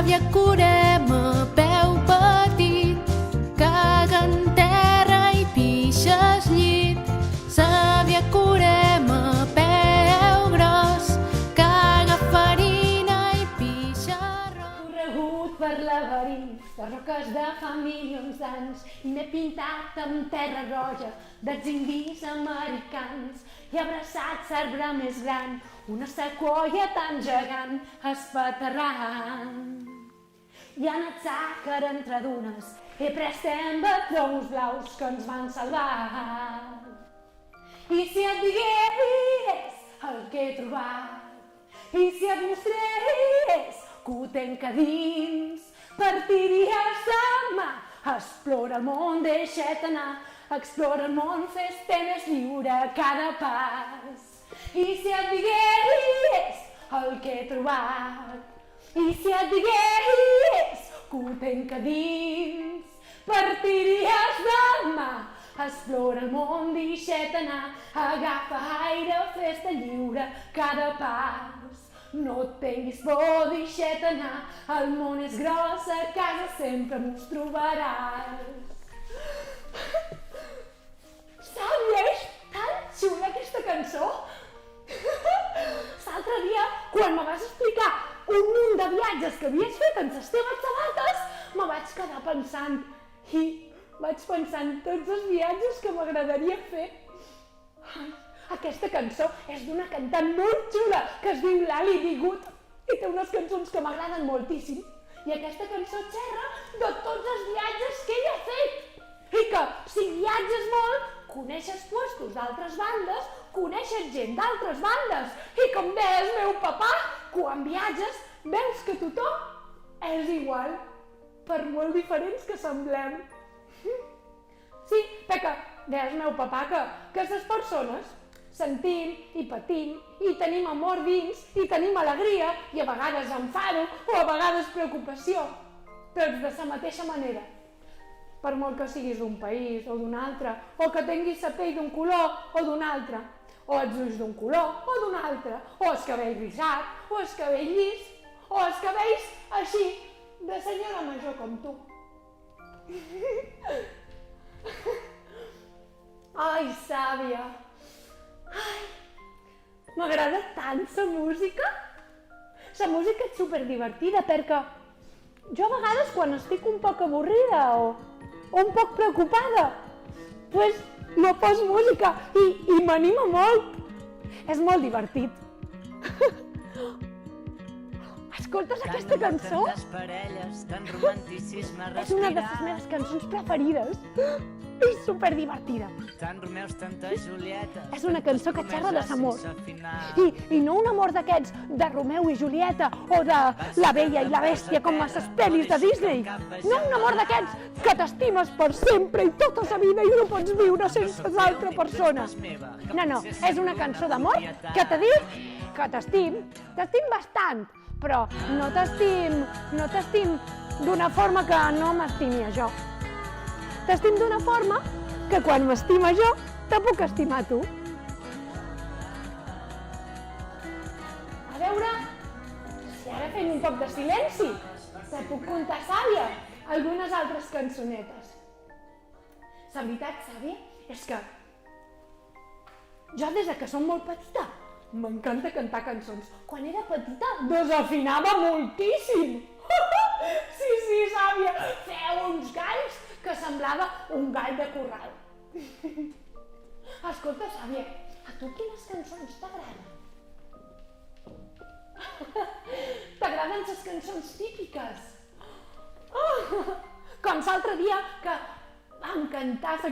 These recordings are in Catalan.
Sàvia, curem a peu petit, caga en terra i pixes llit. Sàvia, curem a peu gros, caga farina i pixa arròs. Corregut per laberints de roques de fa milions d'anys i m'he pintat amb terra roja dels indis americans i abraçat l'arbre més gran, una sequoia tan gegant espaterrant. I ha anat sàcar entre dunes, he pres troncs blaus que ens van salvar. I si et digués el que he trobat, i si et mostrés que ho tenc a dins, partiries demà. Explora el món, deixa't anar, explora el món, fes-te més lliure a cada pas. I si et digués el que he trobat, i si et digués que ho tenc a dins, partiries demà. Explora el món, deixa't anar, agafa aire, fes-te lliure cada pas. No et tinguis por, deixa't anar, el món és gros, a casa sempre mos trobaràs. Sàvia, és tan xula aquesta cançó! L'altre dia, quan me vas explicar un munt de viatges que havies fet amb les teves sabates, me vaig quedar pensant i vaig pensar en tots els viatges que m'agradaria fer. Aquesta cançó és d'una cantant molt xula que es diu Lali Bigut i té unes cançons que m'agraden moltíssim. I aquesta cançó xerra de tots els viatges que ella ha fet. I que si viatges molt, coneixes puestos d'altres bandes, coneixes gent d'altres bandes. I com deia el meu papà, quan viatges veus que tothom és igual, per molt diferents que semblem. Sí, perquè deia el meu papà que les persones sentim i patim i tenim amor dins i tenim alegria i a vegades enfado o a vegades preocupació, tots de la mateixa manera. Per molt que siguis d'un país o d'un altre, o que tinguis la pell d'un color o d'un altre, o els ulls d'un color o d'un altre, o el cabell rizat, o el cabell llis, o els cabells així, de senyora major com tu. Ai, Sàvia! Ai, m'agrada tant la música. La música és superdivertida perquè jo a vegades quan estic un poc avorrida o un poc preocupada, doncs me poso música i m'anima molt. És molt divertit. Escoltes aquesta cançó? És una de les meves cançons preferides. És superdivertida. És una cançó que xerra de l'amor. I no un amor d'aquests de Romeu i Julieta o de La Bella i la Bèstia com a les pel·lis de Disney. No un amor d'aquests que t'estimes per sempre i tota la vida i no pots viure sense l'altra persona. No, és una cançó d'amor que te diu que t'estim bastant, però no t'estim d'una forma que no m'estimi a jo. T'estim d'una forma que quan m'estima jo, te puc estimar tu. A veure, si ara fem un poc de silenci, te puc contar, Sàvia, algunes altres cançonetes. La veritat, Sàvia, és que jo des que som molt petita m'encanta cantar cançons. Quan era petita desafinava moltíssim. Sí, Sàvia, feia uns galls que semblava un gall de corral. Escolta, Sàvia, a tu quines cançons t'agraden? T'agraden les cançons típiques? Com l'altre dia que vam cantar la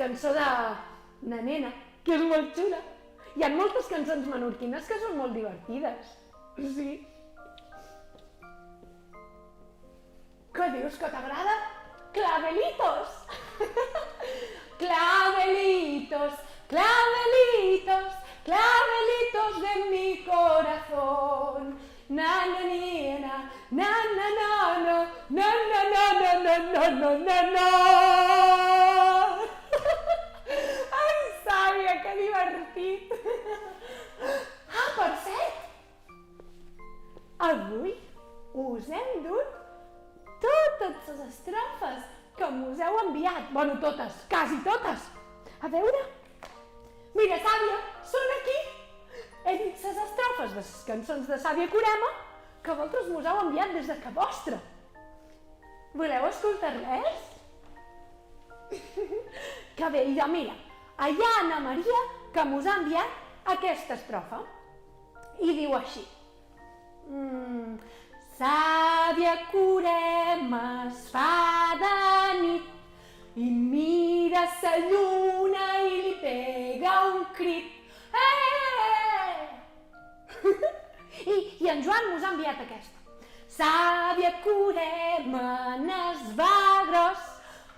cançó de Na Nena, que és molt xula. Hi ha moltes cançons menorquines que són molt divertides. Sí. Què dius, que t'agrada? Clavelitos! Clavelitos, clavelitos, clavelitos de mi corazón. Na na na na na na na na na na na na na na na. Ai, Sàvia, que divertit! Per cert, avui us hem dut totes les estrofes que m'us heu enviat. Bueno, totes, quasi totes. A veure. Mira, Sàvia, són aquí. He dit les estrofes de les cançons de Sàvia Kurema que vosaltres m'us heu enviat des de casa vostra. Voleu escoltar-les? Que bé, idò, mira, allà Anna Maria que m'us ha enviat aquesta estrofa. I diu així. Sàvia Kurema es fa de nit i mira sa lluna i li pega un crit. I en Joan mos ha enviat aquesta. Sàvia Kurema es va gros,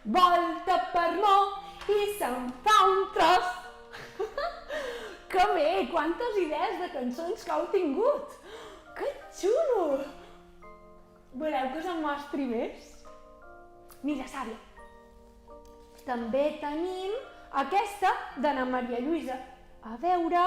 volta per mo i se'n fa un tros. Que bé, quantes idees de cançons que heu tingut! Que xulo! Voleu que us en mostri més? Mira, Sàvia, també tenim aquesta d'Anna Maria Lluïsa. A veure,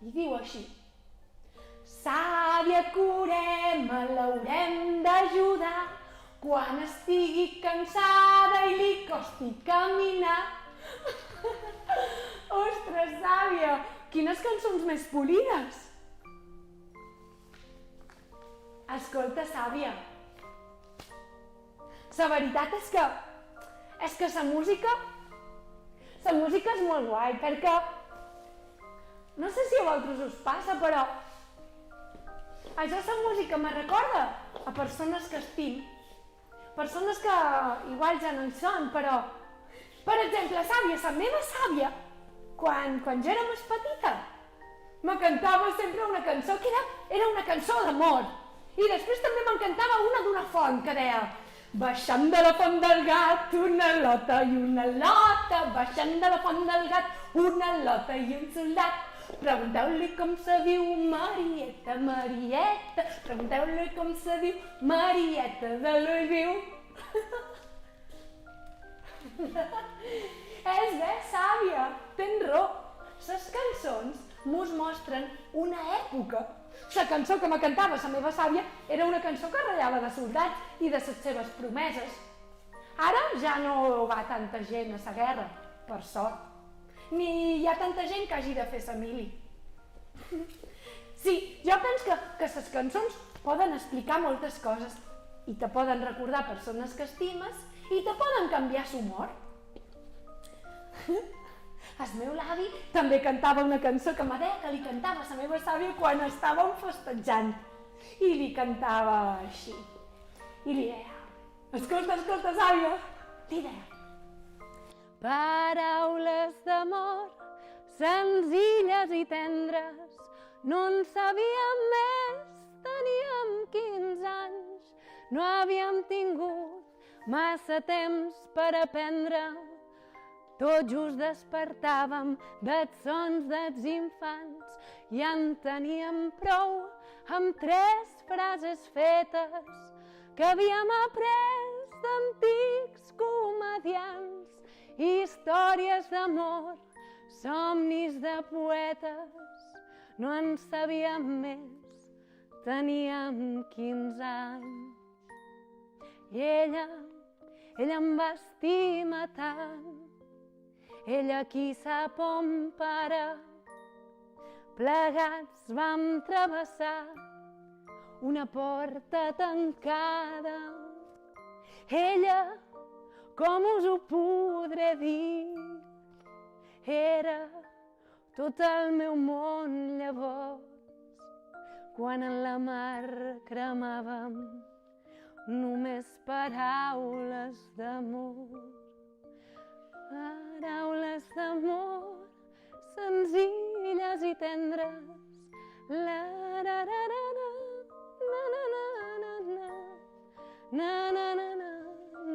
i diu així. Sàvia Kurema l'haurem d'ajudar quan estigui cansada i li costi caminar. Ostres, Sàvia, quines cançons més polides! Escolta, Sàvia, la veritat és que la música és molt guai, perquè no sé si a vosaltres us passa, però això la música me recorda a persones que estim, persones que igual ja no hi són, però, per exemple, Sàvia, la meva Sàvia, quan jo era més petita, me cantava sempre una cançó que era una cançó d'amor. I després també me'n cantava una d'una font que deia baixant de la font del gat una lota i una lota, baixant de la font del gat una lota i un soldat. Pregunteu-li com se diu Marieta, Marieta, pregunteu-li com se diu Marieta de l'ull viu. És bé, Sàvia, tens raó. Les cançons mos mostren una època. La cançó que me cantava la meva Sàvia era una cançó que ratllava de soldats i de les seves promeses. Ara ja no va tanta gent a la guerra, per sort. Ni hi ha tanta gent que hagi de fer la mili. Sí, jo penso que les cançons poden explicar moltes coses i te poden recordar persones que estimes i te poden canviar l'humor. El meu l'avi també cantava una cançó que me deia que li cantava a la meva Sàvia quan estàvem festejant. I li cantava així. I li deia, escolta, Sàvia, li deia. Paraules d'amor, senzilles i tendres, no en sabíem més, teníem 15 anys, no havíem tingut massa temps per aprendre. Tot just despertàvem dels sons dels infants i en teníem prou amb 3 frases fetes que havíem après d'antics comedians, històries d'amor, somnis de poetes. No en sabíem més, teníem 15 anys. I ella em va estimar tant. Ella qui sap on para, plegats vam travessar una porta tancada. Ella, com us ho podré dir, era tot el meu món llavors, quan en la mar cremàvem només paraules d'amor. Paraules d'amor, senzilles i tendres. La la la la la, na na na na na, na na na na,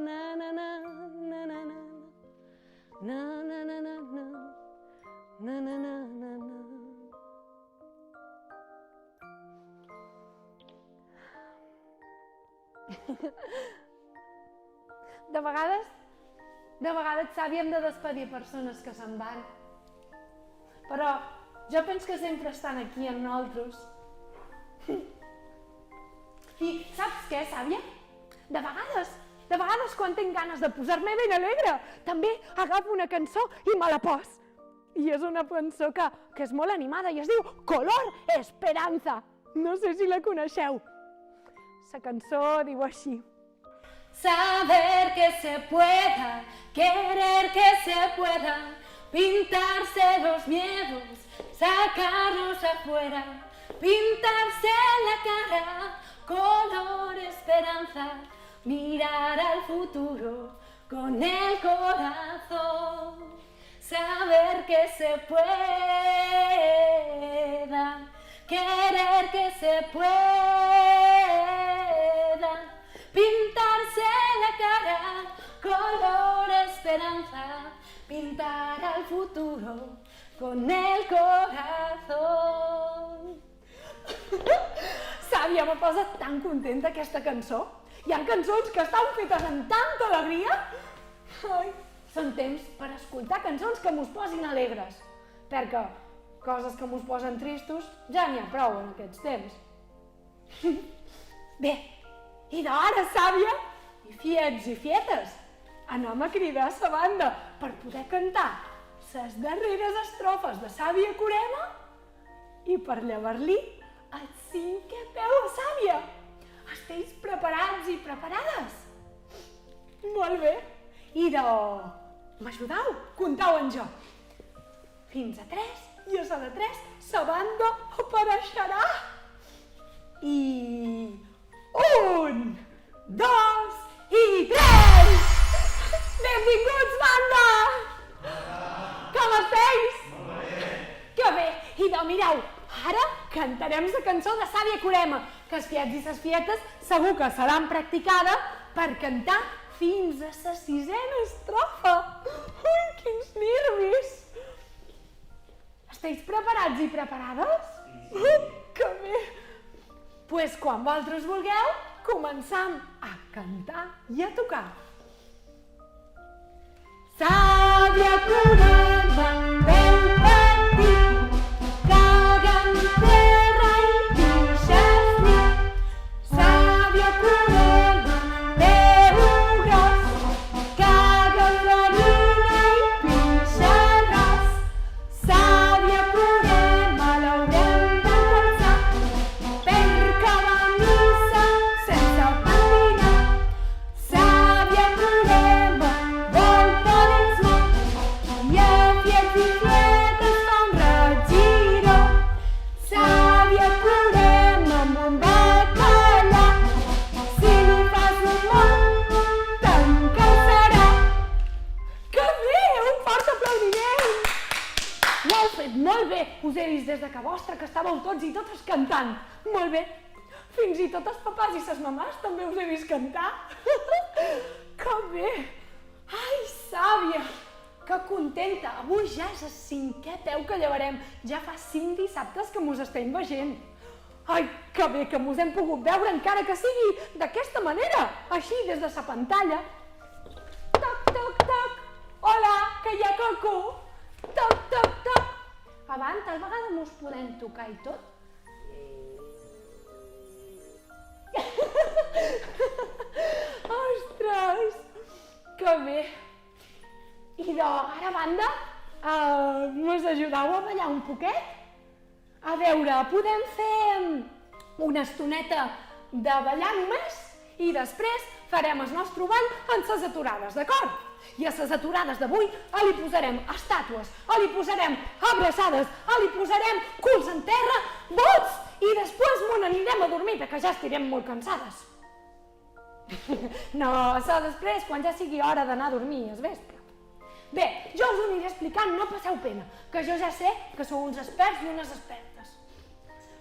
na na na na na na, na na na na na, na na na na na. De vegades, Sàvia, hem de despedir persones que se'n van. Però jo penso que sempre estan aquí amb nosaltres. I saps què, Sàvia? De vegades quan tinc ganes de posar-me ben alegre, també agafo una cançó i me la pos. I és una cançó que és molt animada i es diu Color Esperanza. No sé si la coneixeu. La cançó diu així. Saber que se pueda, querer que se pueda, pintarse los miedos, sacarlos afuera, pintarse la cara, color esperanza, mirar al futuro con el corazón. Saber que se pueda, querer que se pueda, pintarse la cara, color esperanza, pintar al futuro con el corazón. Sàvia, m'ha posat tan contenta aquesta cançó. Hi ha cançons que estan fetes amb tanta alegria. Ai, són temps per escoltar cançons que mos posin alegres, perquè coses que mos posen tristos ja n'hi ha prou en aquests temps. Bé, i d'ara, Sàvia, i fiets i fietes, anem a cridar a sa banda per poder cantar les darreres estrofes de Sàvia Corema i per llevar-li el 5è peu a Sàvia. Esteu preparats i preparades? Molt bé. M'ajudeu? Comptau en jo. Fins a 3, i a la de 3, sa banda apareixerà. I 1, 2 i 3! Benvinguts, banda! Com esteu? Molt bé! Que bé! Mireu, ara cantarem la cançó de Sàvia Corema, que els fiets i les fietes segur que se l'han practicada per cantar fins a la 6a estrofa. Ui, quins nervis! Esteu preparats i preparades? Que bé! Doncs quan vosaltres vulgueu, començam a cantar i a tocar. Sàvia Corema, veu petit, caga en terra i pixes net. Sàvia Corema, veu gros, caga en farina i pixa ras. Sàvia Corema, l'haurem de calçar per cada missa sense patinar. Sàvia Corema, volta dins mar, i a fiets i fietes fa un regiró. Sàvia Corema, amb un bacallà, si li fas un mot, te'n cansarà. Que bé! Un fort aplaudiment! Ho heu fet molt bé! Us he vist des de que vostre que estàveu tots i totes cantant. Molt bé! Fins i tot els papàs i les mamàs també us he vist cantar. Que bé! Ai, Sàvia! Que contenta! Avui ja és el 5è peu que llevarem. Ja fa 5 dissabtes que mos estem veient. Ai, que bé que mos hem pogut veure, encara que sigui d'aquesta manera, així des de la pantalla. Toc, toc, toc! Hola, que hi ha qualcú? Toc, toc, toc! Abans, tal vegada mos podem tocar i tot? Ostres! Que bé! I ara, banda, mos ajudeu a ballar un poquet? A veure, podem fer una estoneta de ballar només i després farem el nostre ball en les aturades, d'acord? I a les aturades d'avui li posarem estàtues, li posarem abraçades, li posarem culs en terra, bots, i després m'ho anirem a dormir perquè ja estirem molt cansades. No, això després, quan ja sigui hora d'anar a dormir, al vespre. Bé, jo us ho aniré explicant, no passeu pena, que jo ja sé que sou uns experts i unes expertes.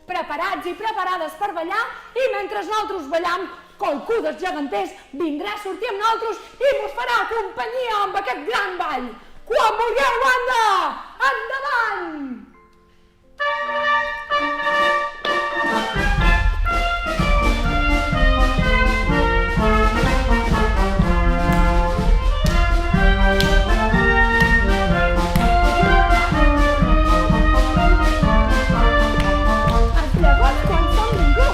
Preparats i preparades per ballar, i mentre nosaltres ballam, qualcú dels geganters vindrà a sortir amb nosaltres i mos farà companyia amb aquest gran ball. Quan vulgueu, banda! Endavant! Els llegons quan són ningú.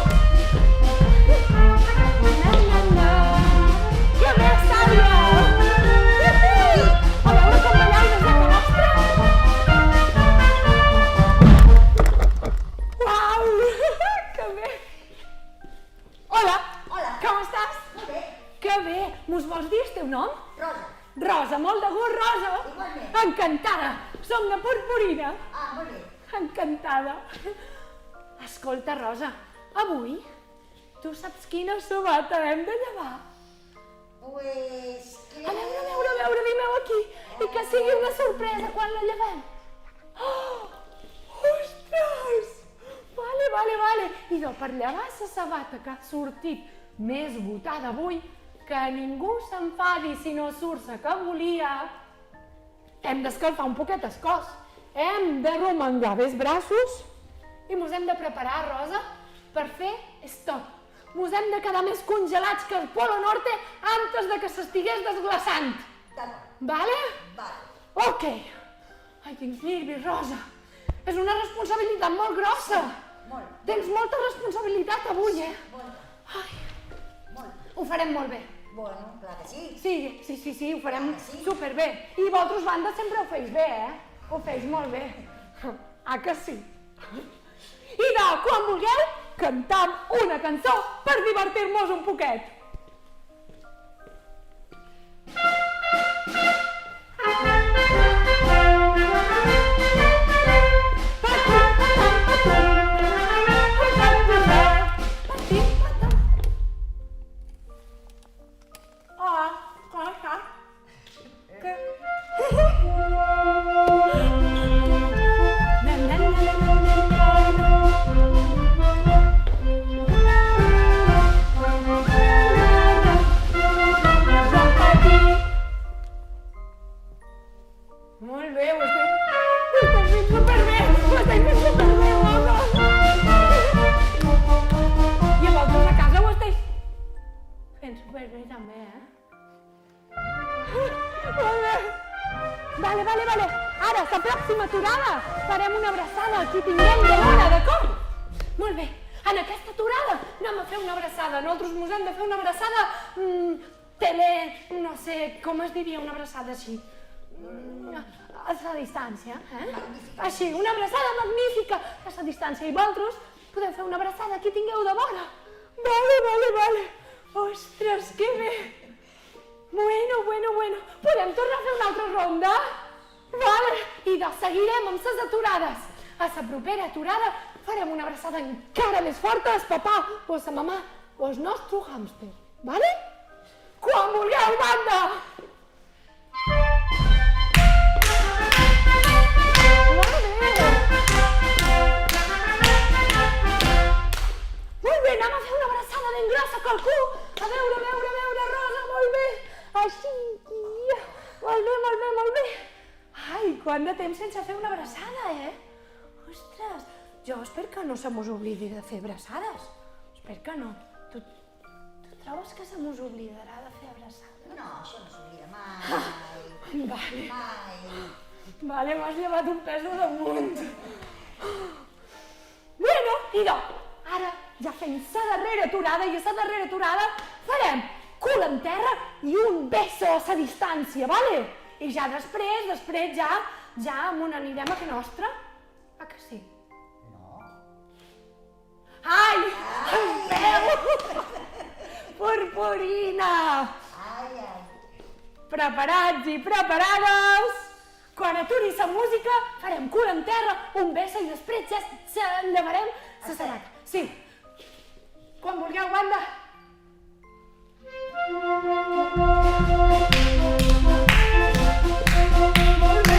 encantada! Som de Purpurina! Ah, molt bé. Encantada! Escolta, Rosa, avui tu saps quina sabata hem de llevar? Pues... A veure, dimeu aquí, i que sigui una sorpresa quan la llevem. Oh! Ostres! Vale. Idò, per llevar la sabata que ha sortit més votada avui, que ningú s'enfadi si no surt la que volia, hem d'escalfar un poquet el cos. Hem de romangar bé els braços i mos hem de preparar, Rosa, per fer esto. Mos hem de quedar més congelats que el Polo Norte antes de que s'estigués desglaçant. D'acord. Vale? Vale. Ok. Ai, quins nervis, Rosa. És una responsabilitat molt grossa. Molt. Tens molta responsabilitat avui, Molt. Ai, Molt. ho farem molt bé. Bueno, clar que sí. Sí, ho farem Sí. superbé. I vosaltres, banda, sempre ho feis bé, Ho feis molt bé. Ah, que sí? I de, quan vulgueu, cantam una cançó per divertir-nos un poquet. Molt bé, ho estem fent superbé, Rosa! I a vosaltres a casa ho esteu fent superbé també, Molt bé! Vale. Ara, la pròxima aturada, farem una abraçada a qui tinguem de l'hora, d'acord? Molt bé. En aquesta aturada anem a fer una abraçada. Nosaltres mos hem de fer una abraçada no sé, com es diria una abraçada així? A la distància, Així, una abraçada magnífica a la distància. I vosaltres podeu fer una abraçada a qui tingueu de vora. Vale. Ostres, que bé! Bueno. Podem tornar a fer una altra ronda? Vale. I seguirem amb les aturades. A la propera aturada farem una abraçada encara més forta al papà o a la mamà o al nostre hàmster. Vale? Quan vulgueu, banda! Molt bé, anem a fer una abraçada ben grossa que el cul. A veure, Rosa, molt bé. Així, molt bé. Ai, quant de temps sense fer una abraçada, Ostres, jo espero que no se mos oblidi de fer abraçades. Espero que no. Tu trobes que se mos oblidarà de fer abraçades? No, això no s'oblida mai. Vale. Vale, m'has llevat un pes de damunt. Bueno, idò, ara ja fem la darrera aturada i a la darrera aturada farem cul en terra i un beso a la distància, vale? I ja després ja m'ho anirem a que nostra. Ah, que sí? No. Ai, el meu! Purpurina! Ai. Preparats i preparades? Quan aturi la música, farem cul en terra, un beso i després ja llevarem la sabata. Sí. Quan vulgueu, banda. Molt bé.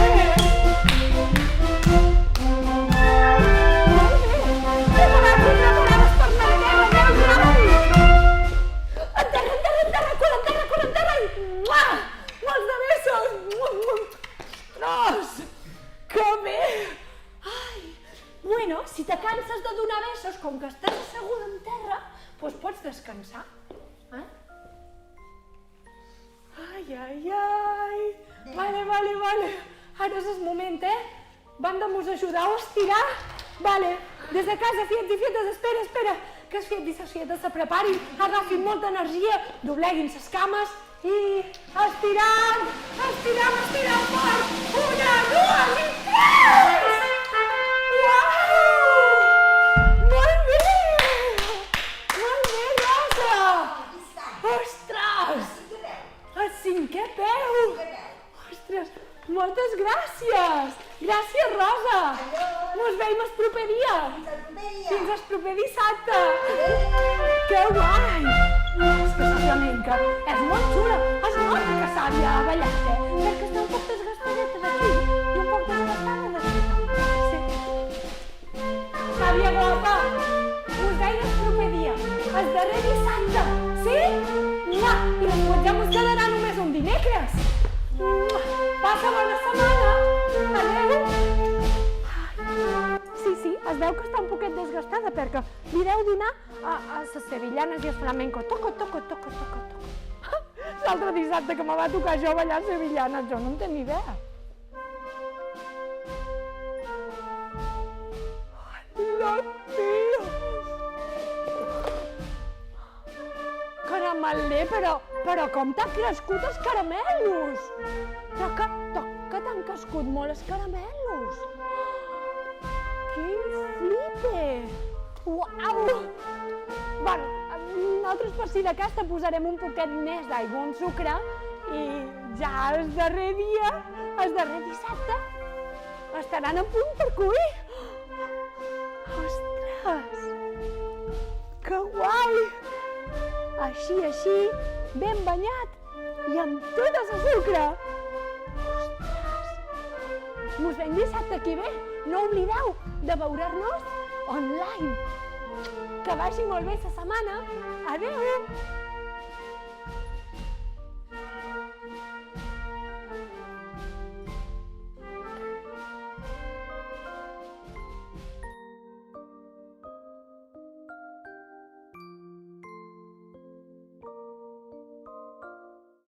Preparats i preparades per la guerra, En terra, cul en terra i... Molts de besos! Ostres! Que bé! Ai! Bueno, si te canses de donar besos, com que estàs asseguda en terra, doncs pots descansar. Ai! Vale. Ara és el moment, Banda, mos ajudeu a estirar? Vale. Des de casa, fiets i fietes, espera, que els fiets i les fietes se preparin, agafin molta energia, dobleguin les cames i estirant fort! 1, 2 i 3! Uau! Molt bé, Rosa! Ostres! El cinquè peu! Ostres, moltes gràcies! viatges! Gràcies, Rosa! Mos veiem el proper dia! Fins el proper dissabte! Que guai! És que la flamenca és molt xula. Es nota que Sàvia ha ballat, perquè està un poc desgastadeta d'aquí i un poc desgastada d'aquí. Sí. Sàvia guapa, us veiem el proper dia, el darrer dissabte, sí? Mua! I després ja mos quedarà només un dimecres. Mua! Passa bona setmana! Adéu! Sí, es veu que està un poquet desgastada perquè li deu donar a les sevillanes i el flamenco. Toco. L'altre dissabte que me va tocar jo ballar sevillanes, jo no en tenia idea. La tia! Carameller, però com t'han crescut els caramelos? Però que t'han crescut molt els caramelos? Quin flipe! Uau! Bueno, nosaltres per si de cas te posarem un poquet més d'aigua amb sucre i ja el darrer dia, el darrer dissabte, estaran a punt per cuir. Ostres! Que guai! Així, ben banyat i amb tot el sucre. Ostres! Mos veiem dissabte que ve. No oblideu de veure-nos online. Que vagi molt bé la setmana. Adéu!